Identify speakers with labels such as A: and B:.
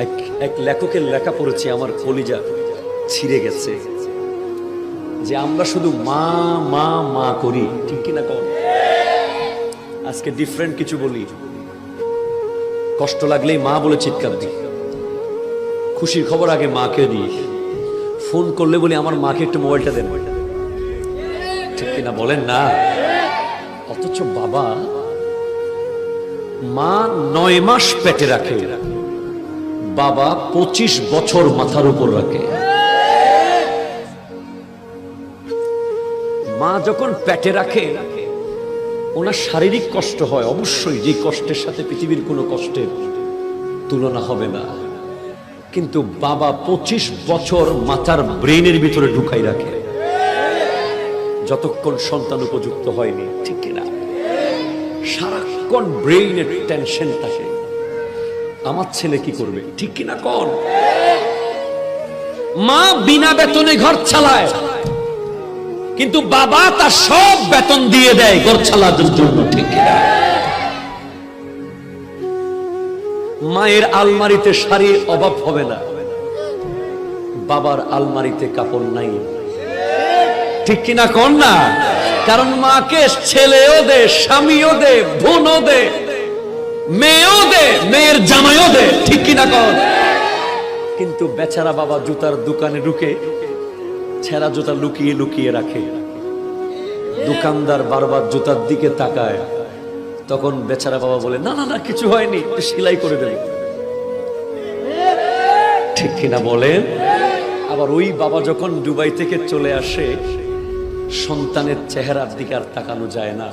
A: এক এক লেখকের লেখা পড়েছি, আমার কলিজা ছিঁড়ে গেছে, যে আমরা শুধু মা মা মা করি, ঠিক কিনা কর? আজকে ডিফারেন্ট কিছু বলি, কষ্ট লাগলেই মা বলে চিৎকার দিই, খুশির খবর আগে মাকে দিই, ফোন করলে বলি আমার মাকে একটু মোবাইলটা দেন, ঠিক কিনা বলেন না? অথচ বাবা মা 9 মাস পেটে রাখে, বাবা 25 বছর মাথার উপর রাখে। মা যখন পেটে রাখে ওনার শারীরিক কষ্ট হয় অবশ্যই, যে কষ্টের সাথে পৃথিবীর কোনো কষ্টের তুলনা হবে না, কিন্তু বাবা 25 বছর মাথার ব্রেনের ভিতরে ঢুকাই রাখে যতক্ষণ সন্তান উপযুক্ত হয়নি, ঠিক কিনা? সারাক্ষণ ব্রেইনের টেনশন থাকে, আমার ছেলে কি করবে, ঠিক কিনা কর? মা বিনা বেতনে ঘর চালায়, কিন্তু বাবা তার সব বেতন দিয়ে দেয় ঘর চালানোর জন্য, ঠিক কিনা? মায়ের আলমারিতে শাড়ির অভাব হবে না, বাবার আলমারিতে কাপড় নাই, ঠিক কিনা কর না? কারণ মাকে ছেলেও দে, স্বামীও দে, বোনও দে, মেয়েও দে, মেয়ের জামাইও দে, ঠিক কিনা কর? কিন্তু বেচারা বাবা জুতার দোকানে ঢুকে ছেঁড়া জুতা লুকিয়ে লুকিয়ে রাখে, দোকানদার বারবার জুতার দিকে তাকায়, তখন বেচারা বাবা বলে না না না কিছু হয়নি, সেলাই করে দেবে, ঠিক কিনা বলেন? আবার ওই বাবা যখন দুবাই থেকে চলে আসে, সন্তানের চেহারার দিকে আর তাকানো যায় না।